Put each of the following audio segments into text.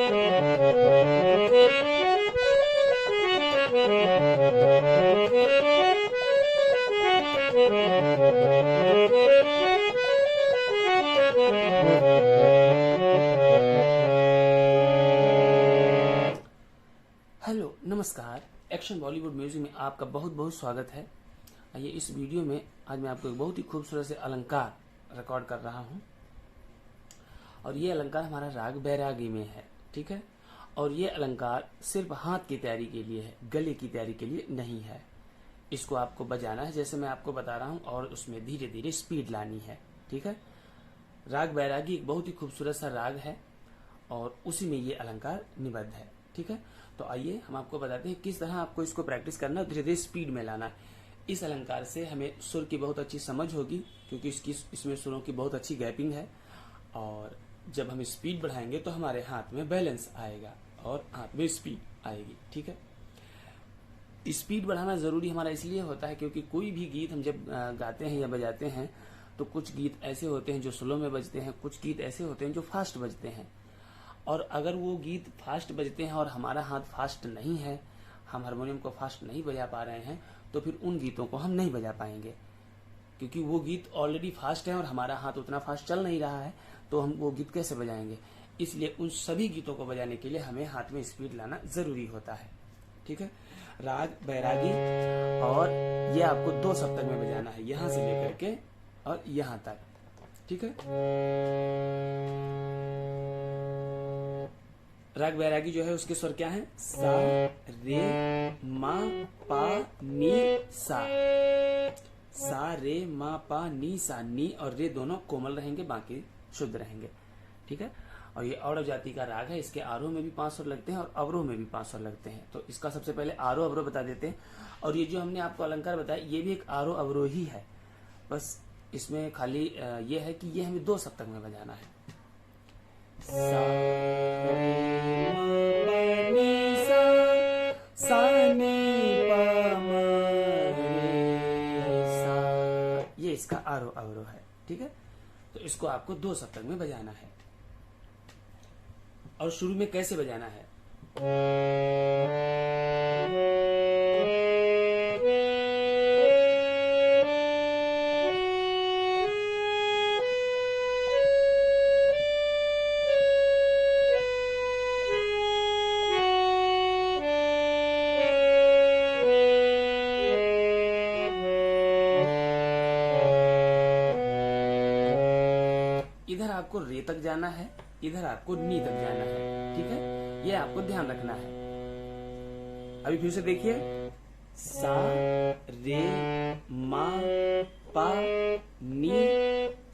Hello नमस्कार। Action Bollywood music में आपका बहुत बहुत स्वागत है। आइए इस वीडियो में आज मैं आपको एक बहुत ही खूबसूरत से अलंकार रिकॉर्ड कर रहा हूं और ये अलंकार हमारा राग बैरागी में है, ठीक है। और ये अलंकार सिर्फ हाथ की तैयारी के लिए है, गले की तैयारी के लिए नहीं है। इसको आपको बजाना है जैसे मैं आपको बता रहा हूं और उसमें धीरे धीरे स्पीड लानी है, ठीक है। राग बैरागी एक बहुत ही खूबसूरत सा राग है और उसी में ये अलंकार निबद्ध है, ठीक है। तो आइए हम आपको बताते हैं किस तरह आपको इसको प्रैक्टिस करना है, धीरे धीरे स्पीड में लाना है। इस अलंकार से हमें सुर की बहुत अच्छी समझ होगी क्योंकि इसमें सुरों की बहुत अच्छी गैपिंग है और जब हम स्पीड बढ़ाएंगे तो हमारे हाथ में बैलेंस आएगा और हाथ में स्पीड आएगी, ठीक है। स्पीड बढ़ाना जरूरी हमारा इसलिए होता है क्योंकि कोई भी गीत हम जब गाते हैं या बजाते हैं तो कुछ गीत ऐसे होते हैं जो स्लो में बजते हैं, कुछ गीत ऐसे होते हैं जो फास्ट बजते हैं। और अगर वो गीत फास्ट बजते हैं और हमारा हाथ फास्ट नहीं है, हम हारमोनियम को फास्ट नहीं बजा पा रहे हैं, तो फिर उन गीतों को हम नहीं बजा पाएंगे क्योंकि वो गीत ऑलरेडी फास्ट है और हमारा हाथ उतना फास्ट चल नहीं रहा है, तो हम वो गीत कैसे बजाएंगे। इसलिए उन सभी गीतों को बजाने के लिए हमें हाथ में स्पीड लाना जरूरी होता है, ठीक है। राग बैरागी और ये आपको 2 सप्तक में बजाना है, यहां से लेकर के और यहां तक, ठीक है। राग बैरागी जो है उसके स्वर क्या हैं? सा रे मा पा नी सा। सा रे मा पा नी सा। नी और रे दोनों कोमल रहेंगे, बाकी शुद्ध रहेंगे, ठीक है। और ये औरव जाति का राग है, इसके आरोह में भी 5 स्वर लगते हैं और अवरोह में भी 5 स्वर लगते हैं। तो इसका सबसे पहले आरोह अवरोह बता देते हैं। और ये जो हमने आपको अलंकार बताया ये भी एक आरोह अवरोह ही है, बस इसमें खाली ये है कि ये हमें 2 सप्तक में बजाना है। सा ये इसका आरोह अवरोह है, ठीक है। तो इसको आपको 2 सप्तक में बजाना है। और शुरू में कैसे बजाना है? इधर आपको रे तक जाना है, इधर आपको नी तक जाना है, ठीक है। ये आपको ध्यान रखना है। अभी फिर से देखिए, सा रे मा पा नी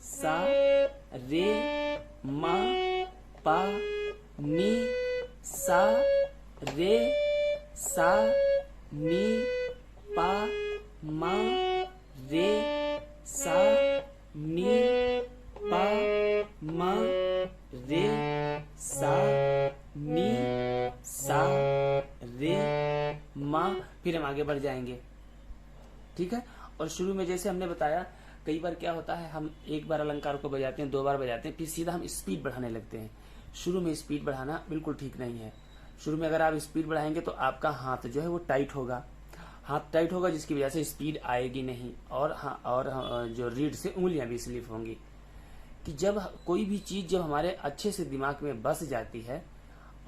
सा रे मा पा नी सा रे सा नी पा मा रे सा नी पा मा रे सा नी सा रे मा। फिर हम आगे बढ़ जाएंगे, ठीक है। और शुरू में जैसे हमने बताया कई बार क्या होता है, हम एक बार अलंकार को बजाते हैं, 2 बार बजाते हैं, फिर सीधा हम स्पीड बढ़ाने लगते हैं। शुरू में स्पीड बढ़ाना बिल्कुल ठीक नहीं है। शुरू में अगर आप स्पीड बढ़ाएंगे तो आपका हाथ जो है वो टाइट होगा, हाथ टाइट होगा जिसकी वजह से स्पीड आएगी नहीं और जो रीढ़ से उंगलियां भी स्लिप होंगी। कि जब कोई भी चीज जब हमारे अच्छे से दिमाग में बस जाती है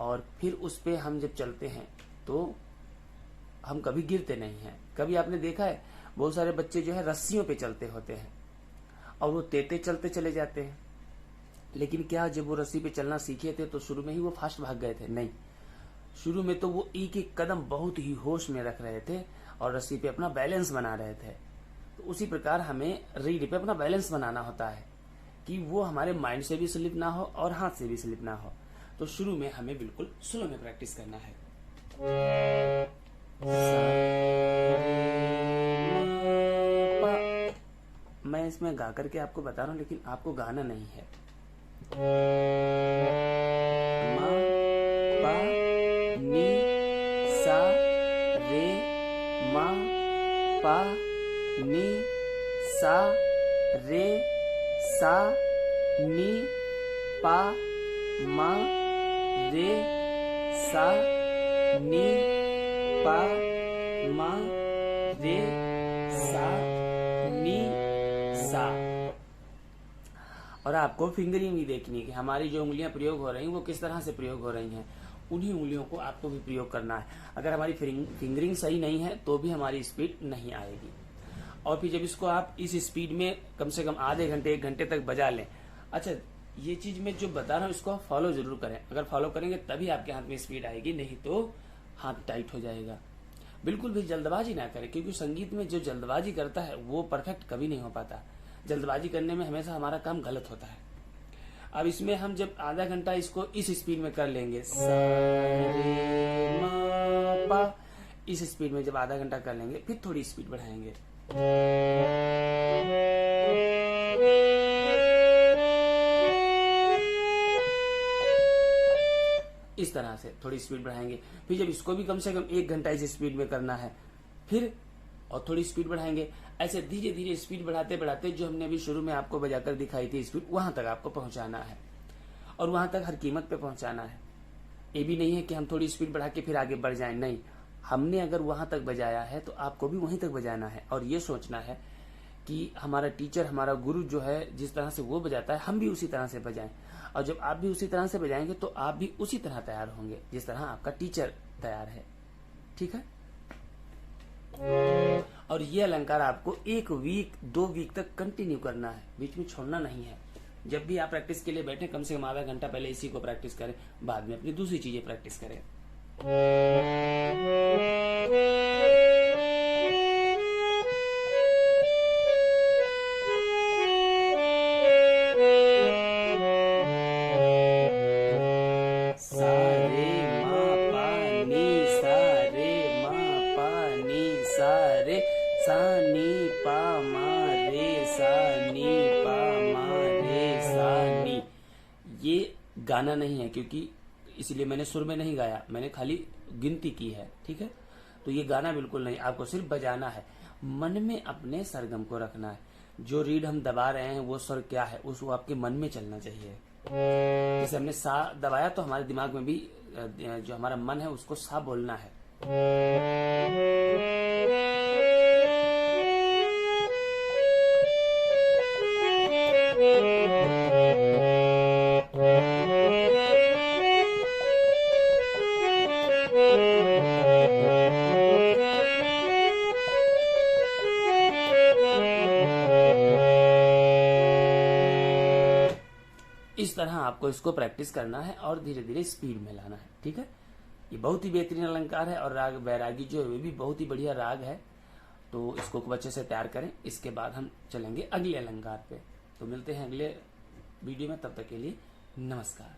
और फिर उस पे हम जब चलते हैं तो हम कभी गिरते नहीं हैं। कभी आपने देखा है बहुत सारे बच्चे जो है रस्सियों पे चलते होते हैं और वो तेते चलते चले जाते हैं, लेकिन क्या जब वो रस्सी पे चलना सीखे थे तो शुरू में ही वो फास्ट भाग गए थे? नहीं, शुरू में तो वो एक एक कदम बहुत ही होश में रख रहे थे और रस्सी पे अपना बैलेंस बना रहे थे। तो उसी प्रकार हमें रीढ़ पे अपना बैलेंस बनाना होता है कि वो हमारे माइंड से भी स्लिप ना हो और हाथ से भी स्लिप ना हो। तो शुरू में हमें बिल्कुल स्लो में प्रैक्टिस करना है। मैं इसमें गा करके आपको बता रहा हूं लेकिन आपको गाना नहीं है। मा पा नी सा रे मा पा नी सा रे सा नी पा मा रे सा नी पा मा रे सा नी सा। और आपको फिंगरिंग भी देखनी है कि हमारी जो उंगलियां प्रयोग हो रही हैं वो किस तरह से प्रयोग हो रही हैं, उन्हीं उंगलियों को आपको भी प्रयोग करना है। अगर हमारी फिंगरिंग सही नहीं है तो भी हमारी स्पीड नहीं आएगी। और फिर जब इसको आप इस स्पीड में कम से कम आधे घंटे 1 घंटे तक बजा लें। अच्छा, ये चीज मैं जो बता रहा हूँ इसको आप फॉलो जरूर करें। अगर फॉलो करेंगे तभी आपके हाथ में स्पीड आएगी, नहीं तो हाथ टाइट हो जाएगा। बिल्कुल भी जल्दबाजी ना करें, क्योंकि संगीत में जो जल्दबाजी करता है वो परफेक्ट कभी नहीं हो पाता। जल्दबाजी करने में हमेशा हमारा काम गलत होता है। अब इसमें हम जब आधा घंटा इसको इस स्पीड में कर लेंगे, सा रे मा पा, इस स्पीड में जब आधा घंटा कर लेंगे, फिर थोड़ी स्पीड बढ़ाएंगे, इस तरह से थोड़ी स्पीड बढ़ाएंगे। फिर जब इसको भी कम से कम 1 घंटा इस स्पीड में करना है, फिर और थोड़ी स्पीड बढ़ाएंगे। ऐसे धीरे धीरे स्पीड बढ़ाते बढ़ाते जो हमने अभी शुरू में आपको बजाकर दिखाई थी स्पीड, वहां तक आपको पहुंचाना है और वहां तक हर कीमत पे पहुंचाना है। ये भी नहीं है कि हम थोड़ी स्पीड बढ़ा के फिर आगे बढ़ जाएं, नहीं। हमने अगर वहां तक बजाया है तो आपको भी वहीं तक बजाना है और ये सोचना है कि हमारा टीचर, हमारा गुरु जो है, जिस तरह से वो बजाता है हम भी उसी तरह से बजाएं। और जब आप भी उसी तरह से बजाएंगे तो आप भी उसी तरह तैयार होंगे जिस तरह आपका टीचर तैयार है। ठीक है। और ये अलंकार आपको 1 वीक 2 वीक तक कंटिन्यू करना है, बीच में छोड़ना नहीं है। जब भी आप प्रैक्टिस के लिए बैठे कम से कम आधा घंटा पहले इसी को प्रैक्टिस करें, बाद में अपनी दूसरी चीजें प्रैक्टिस करें। सा नी पा मा रे सा नी पा मा रे सा नी। ये गाना नहीं है, क्योंकि इसलिए मैंने सुर में नहीं गाया, मैंने खाली गिनती की है। ठीक है। तो ये गाना बिल्कुल नहीं, आपको सिर्फ बजाना है, मन में अपने सरगम को रखना है। जो रीड हम दबा रहे हैं वो स्वर क्या है उसको आपके मन में चलना चाहिए। जैसे हमने सा दबाया तो हमारे दिमाग में भी जो हमारा मन है उसको सा बोलना है। इस तरह आपको इसको प्रैक्टिस करना है और धीरे धीरे स्पीड में लाना है। ठीक है। ये बहुत ही बेहतरीन अलंकार है और राग बैरागी जो है वो भी बहुत ही बढ़िया राग है। तो इसको खूब अच्छे से तैयार करें। इसके बाद हम चलेंगे अगले अलंकार पे। तो मिलते हैं अगले वीडियो में, तब तक के लिए नमस्कार।